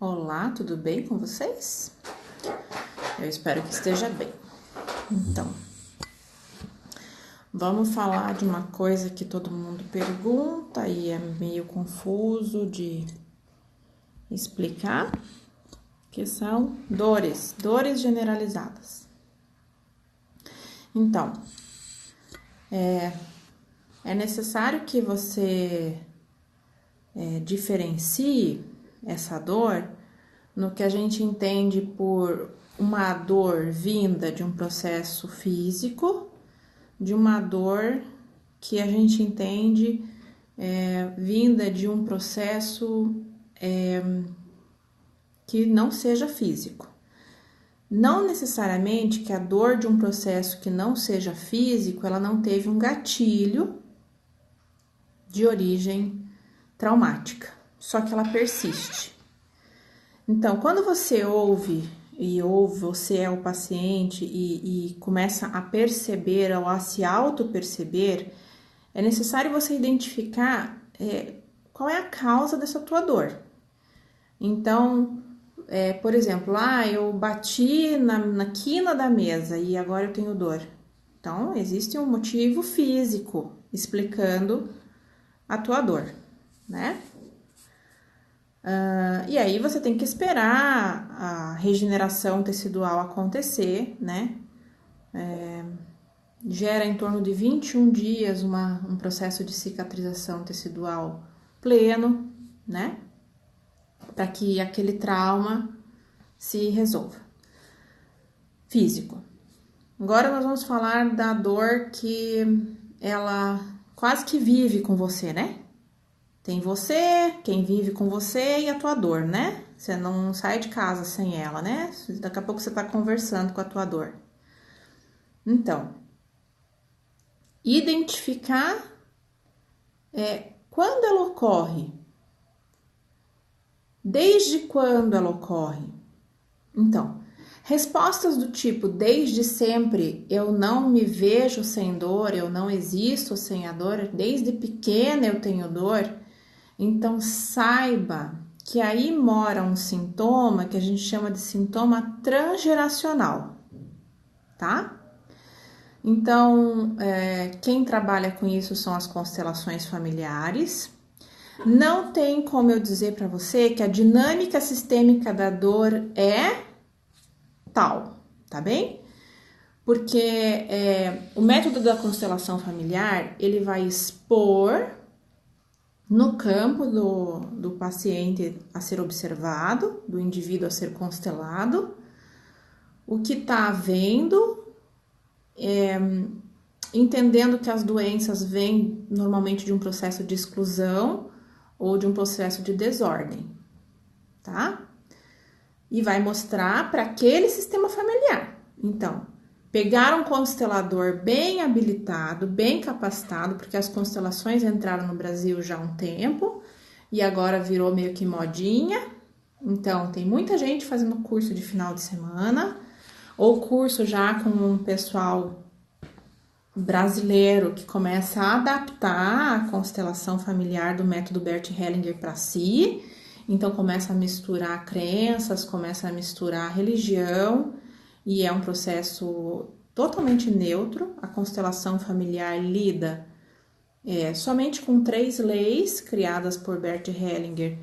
Olá, tudo bem com vocês? Eu espero que esteja bem. Então, vamos falar de uma coisa que todo mundo pergunta e é meio confuso de explicar, que são dores generalizadas. Então, é necessário que você diferencie essa dor no que a gente entende por uma dor vinda de um processo físico, de uma dor que a gente entende vinda de um processo que não seja físico. Não necessariamente que a dor de um processo que não seja físico, ela não teve um gatilho de origem traumática, só que ela persiste. Então, quando você você é o paciente e começa a perceber ou a se auto-perceber, é necessário você identificar qual é a causa dessa tua dor. Então, por exemplo, eu bati na quina da mesa e agora eu tenho dor. Então, existe um motivo físico explicando a tua dor, né? E aí você tem que esperar a regeneração tecidual acontecer, né? Gera em torno de 21 dias um processo de cicatrização tecidual pleno, né? Para que aquele trauma se resolva. Físico. Agora nós vamos falar da dor que ela quase que vive com você, né? Tem você, quem vive com você e a tua dor, né? Você não sai de casa sem ela, né? Daqui a pouco você tá conversando com a tua dor. Então, identificar quando ela ocorre. Desde quando ela ocorre? Então, respostas do tipo, desde sempre, eu não me vejo sem dor, eu não existo sem a dor, desde pequena eu tenho dor. Então, saiba que aí mora um sintoma que a gente chama de sintoma transgeracional, tá? Então, quem trabalha com isso são as constelações familiares. Não tem como eu dizer para você que a dinâmica sistêmica da dor é tal, tá bem? Porque o método da constelação familiar, ele vai expor no campo do paciente a ser observado, do indivíduo a ser constelado, o que está havendo, entendendo que as doenças vêm normalmente de um processo de exclusão ou de um processo de desordem, tá? E vai mostrar para aquele sistema familiar. Então, pegar um constelador bem habilitado, bem capacitado, porque as constelações entraram no Brasil já há um tempo e agora virou meio que modinha. Então, tem muita gente fazendo curso de final de semana ou curso já com um pessoal brasileiro que começa a adaptar a constelação familiar do método Bert Hellinger para si. Então, começa a misturar crenças, começa a misturar religião. E é um processo totalmente neutro. A constelação familiar lida somente com 3 leis criadas por Bert Hellinger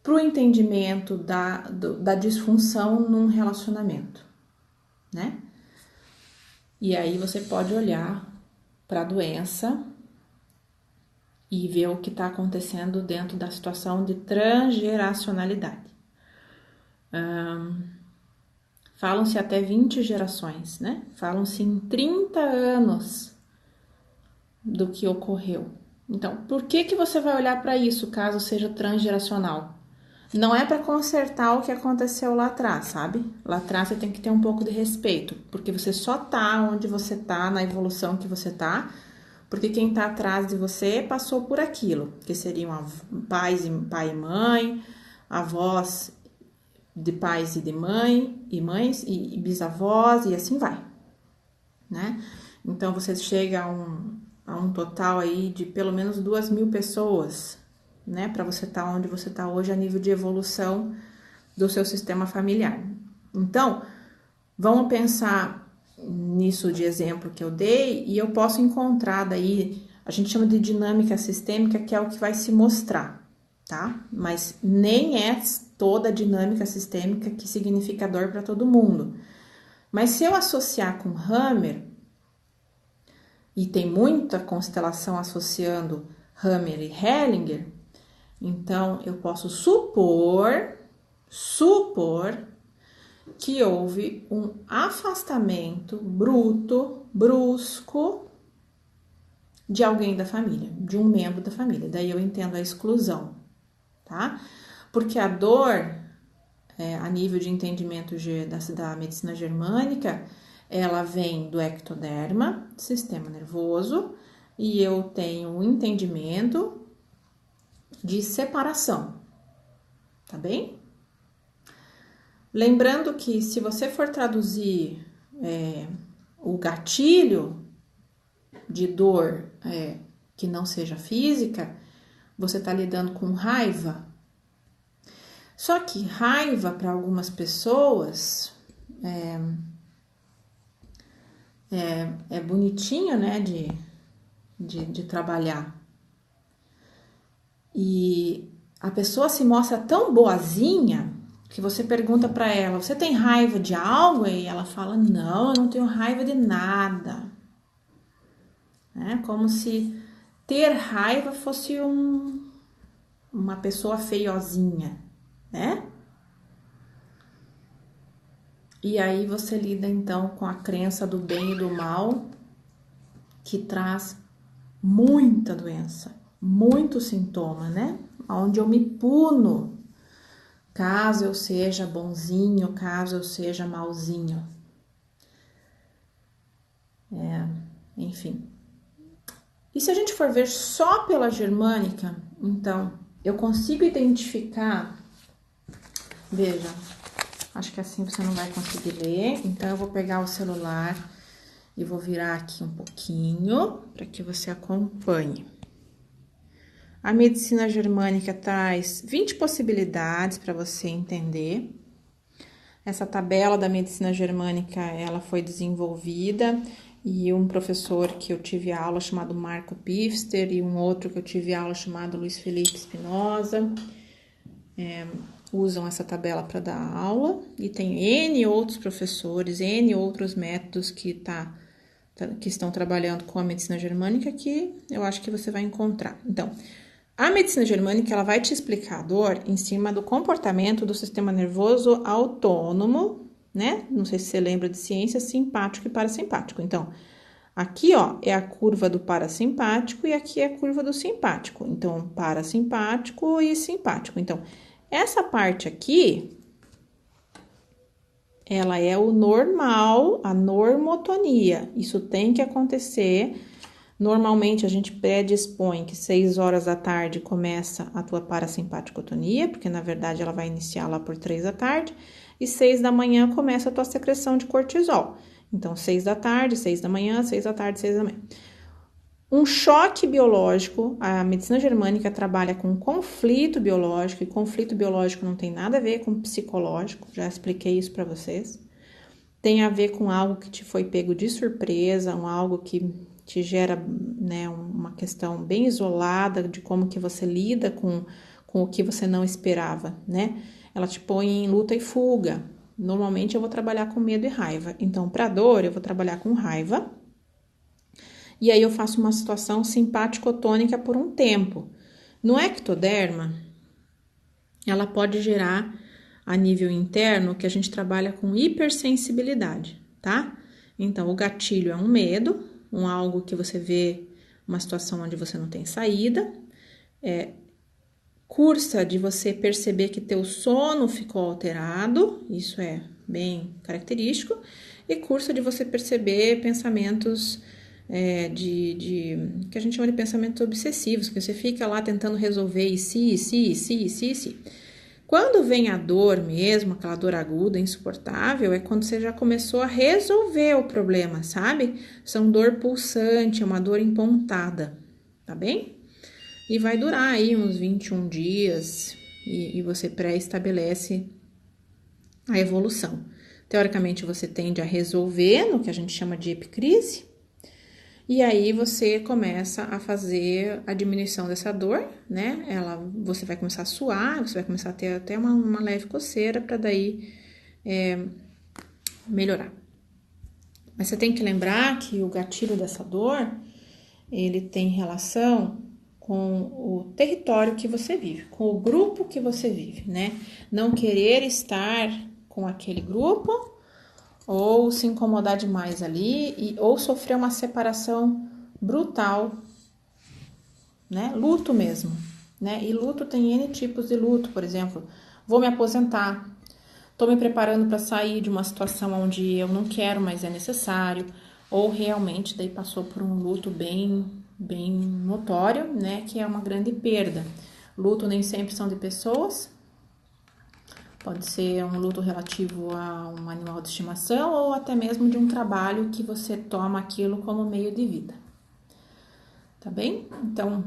para o entendimento da disfunção num relacionamento, né? E aí você pode olhar para a doença e ver o que está acontecendo dentro da situação de transgeracionalidade. Falam-se até 20 gerações, né? Falam-se em 30 anos do que ocorreu. Então, por que você vai olhar para isso caso seja transgeracional? Não é para consertar o que aconteceu lá atrás, sabe? Lá atrás você tem que ter um pouco de respeito, porque você só tá onde você tá, na evolução que você tá, porque quem tá atrás de você passou por aquilo, que seriam pai e mãe, avós de pais e de mães e bisavós e assim vai, né? Então você chega a um total aí de pelo menos 2.000 pessoas, né? Para você estar onde você está hoje a nível de evolução do seu sistema familiar. Então, vamos pensar nisso de exemplo que eu dei e eu posso encontrar daí, a gente chama de dinâmica sistêmica, que é o que vai se mostrar, tá? Mas nem é toda a dinâmica sistêmica que significa dor para todo mundo. Mas se eu associar com Hammer, e tem muita constelação associando Hammer e Hellinger, então eu posso supor que houve um afastamento brusco de alguém da família, de um membro da família. Daí eu entendo a exclusão, tá? Porque a dor, a nível de entendimento da medicina germânica, ela vem do ectoderma, sistema nervoso, e eu tenho um entendimento de separação, tá bem? Lembrando que se você for traduzir o gatilho de dor que não seja física, você está lidando com raiva. Só que raiva para algumas pessoas é bonitinho, né, de trabalhar. E a pessoa se mostra tão boazinha que você pergunta para ela, você tem raiva de algo? E ela fala, não, eu não tenho raiva de nada. Como se ter raiva fosse uma pessoa feiozinha, né? E aí você lida então com a crença do bem e do mal, que traz muita doença, muito sintoma, né? Onde eu me puno, caso eu seja bonzinho, caso eu seja malzinho. Enfim. E se a gente for ver só pela germânica, então, eu consigo identificar, veja, acho que assim você não vai conseguir ler, então eu vou pegar o celular e vou virar aqui um pouquinho para que você acompanhe. A medicina germânica traz 20 possibilidades para você entender. Essa tabela da medicina germânica, ela foi desenvolvida e um professor que eu tive aula chamado Marco Pifster e um outro que eu tive aula chamado Luiz Felipe Espinosa usam essa tabela para dar aula, e tem N outros professores, N outros métodos que estão trabalhando com a medicina germânica que eu acho que você vai encontrar. Então, a medicina germânica, ela vai te explicar a dor em cima do comportamento do sistema nervoso autônomo, né? Não sei se você lembra de ciência, simpático e parasimpático. Então, aqui, ó, é a curva do parasimpático e aqui é a curva do simpático. Então, parasimpático e simpático. Então, essa parte aqui, ela é o normal, a normotonia. Isso tem que acontecer. Normalmente, a gente predispõe que 6 horas da tarde começa a tua parasimpaticotonia, porque, na verdade, ela vai iniciar lá por 3 da tarde, e 6 da manhã começa a tua secreção de cortisol. Então, 6 da tarde, 6 da manhã, 6 da tarde, 6 da manhã. Um choque biológico, a medicina germânica trabalha com conflito biológico, e conflito biológico não tem nada a ver com psicológico, já expliquei isso para vocês. Tem a ver com algo que te foi pego de surpresa, algo que te gera, né, uma questão bem isolada de como que você lida com o que você não esperava, né? Ela te põe em luta e fuga. Normalmente eu vou trabalhar com medo e raiva. Então, para dor, eu vou trabalhar com raiva. E aí eu faço uma situação simpático-tônica por um tempo. No ectoderma, ela pode gerar a nível interno que a gente trabalha com hipersensibilidade, tá? Então, o gatilho é um medo, algo que você vê, uma situação onde você não tem saída. Cursa de você perceber que teu sono ficou alterado, isso é bem característico. E cursa de você perceber pensamentos que a gente chama de pensamentos obsessivos, que você fica lá tentando resolver e se. Quando vem a dor mesmo, aquela dor aguda, insuportável, é quando você já começou a resolver o problema, sabe? São dor pulsante, é uma dor empontada, tá bem? E vai durar aí uns 21 dias e você pré-estabelece a evolução. Teoricamente, você tende a resolver no que a gente chama de epicrise, e aí você começa a fazer a diminuição dessa dor, né? Você vai começar a suar, você vai começar a ter até uma leve coceira para daí melhorar. Mas você tem que lembrar que o gatilho dessa dor, ele tem relação com o território que você vive, com o grupo que você vive, né? Não querer estar com aquele grupo ou se incomodar demais ali ou sofrer uma separação brutal, né? Luto mesmo, né? E luto tem N tipos de luto, por exemplo, vou me aposentar, estou me preparando para sair de uma situação onde eu não quero, mas é necessário, ou realmente daí passou por um luto bem notório, né, que é uma grande perda. Luto nem sempre são de pessoas, pode ser um luto relativo a um animal de estimação ou até mesmo de um trabalho que você toma aquilo como meio de vida. Tá bem? Então,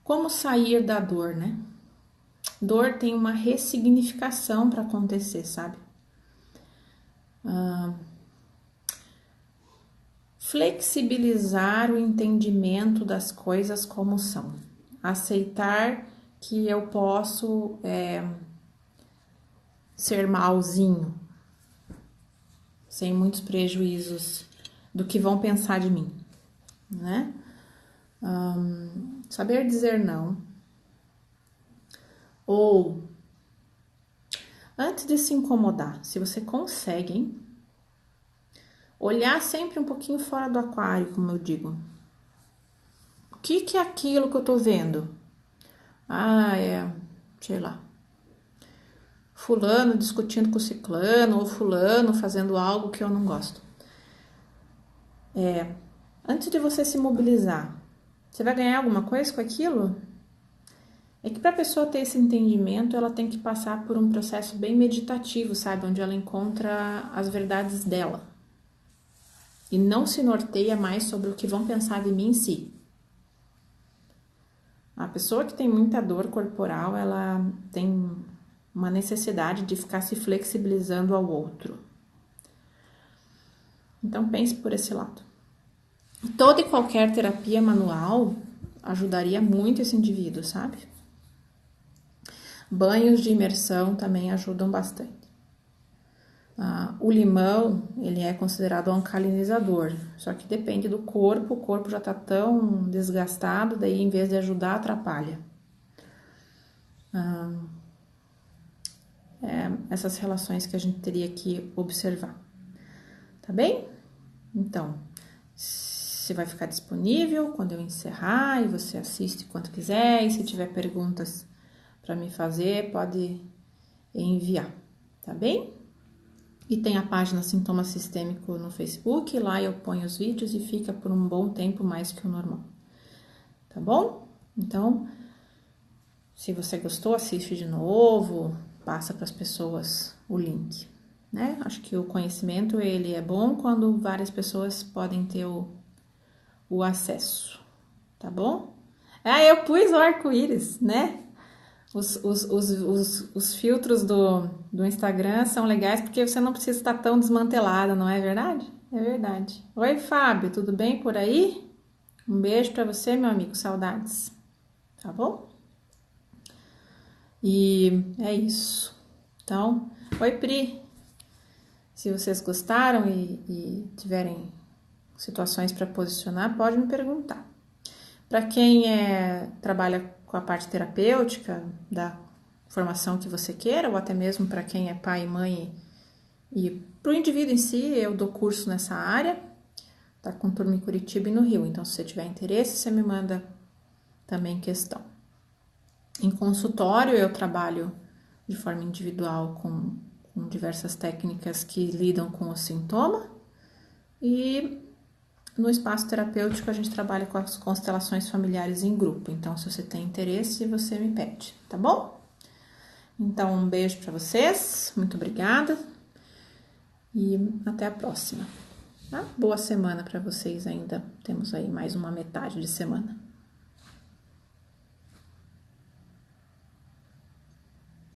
como sair da dor, né? Dor tem uma ressignificação para acontecer, sabe? Flexibilizar o entendimento das coisas como são. Aceitar que eu posso ser malzinho, sem muitos prejuízos do que vão pensar de mim, né? Saber dizer não. Ou, antes de se incomodar, se você consegue, hein? Olhar sempre um pouquinho fora do aquário, como eu digo. O que é aquilo que eu tô vendo? Sei lá, fulano discutindo com ciclano, ou fulano fazendo algo que eu não gosto. Antes de você se mobilizar, você vai ganhar alguma coisa com aquilo? É que para a pessoa ter esse entendimento, ela tem que passar por um processo bem meditativo, sabe? Onde ela encontra as verdades dela. E não se norteia mais sobre o que vão pensar de mim em si. A pessoa que tem muita dor corporal, ela tem uma necessidade de ficar se flexibilizando ao outro. Então pense por esse lado. Toda e qualquer terapia manual ajudaria muito esse indivíduo, sabe? Banhos de imersão também ajudam bastante. O limão, ele é considerado um alcalinizador, só que depende do corpo, o corpo já está tão desgastado, daí em vez de ajudar, atrapalha. Essas relações que a gente teria que observar, tá bem? Então, se vai ficar disponível quando eu encerrar e você assiste quanto quiser, e se tiver perguntas para me fazer, pode enviar, tá bem? E tem a página Sintoma Sistêmico no Facebook, lá eu ponho os vídeos e fica por um bom tempo mais que o normal, tá bom? Então, se você gostou, assiste de novo, passa para as pessoas o link, né? Acho que o conhecimento, ele é bom quando várias pessoas podem ter o acesso, tá bom? Eu pus o arco-íris, né? Os filtros do Instagram são legais porque você não precisa estar tão desmantelada, não é verdade? É verdade. Oi, Fábio, tudo bem por aí? Um beijo para você, meu amigo, saudades. Tá bom? E é isso. Então, oi, Pri. Se vocês gostaram e tiverem situações para posicionar, pode me perguntar. Para quem trabalha com a parte terapêutica da formação que você queira, ou até mesmo para quem é pai e mãe e para o indivíduo em si, eu dou curso nessa área, tá com turma em Curitiba e no Rio, então se você tiver interesse, você me manda também questão. Em consultório, eu trabalho de forma individual com diversas técnicas que lidam com o sintoma e no espaço terapêutico a gente trabalha com as constelações familiares em grupo, então se você tem interesse, você me pede, tá bom? Então um beijo para vocês, muito obrigada e até a próxima. Tá? Boa semana para vocês ainda, temos aí mais uma metade de semana.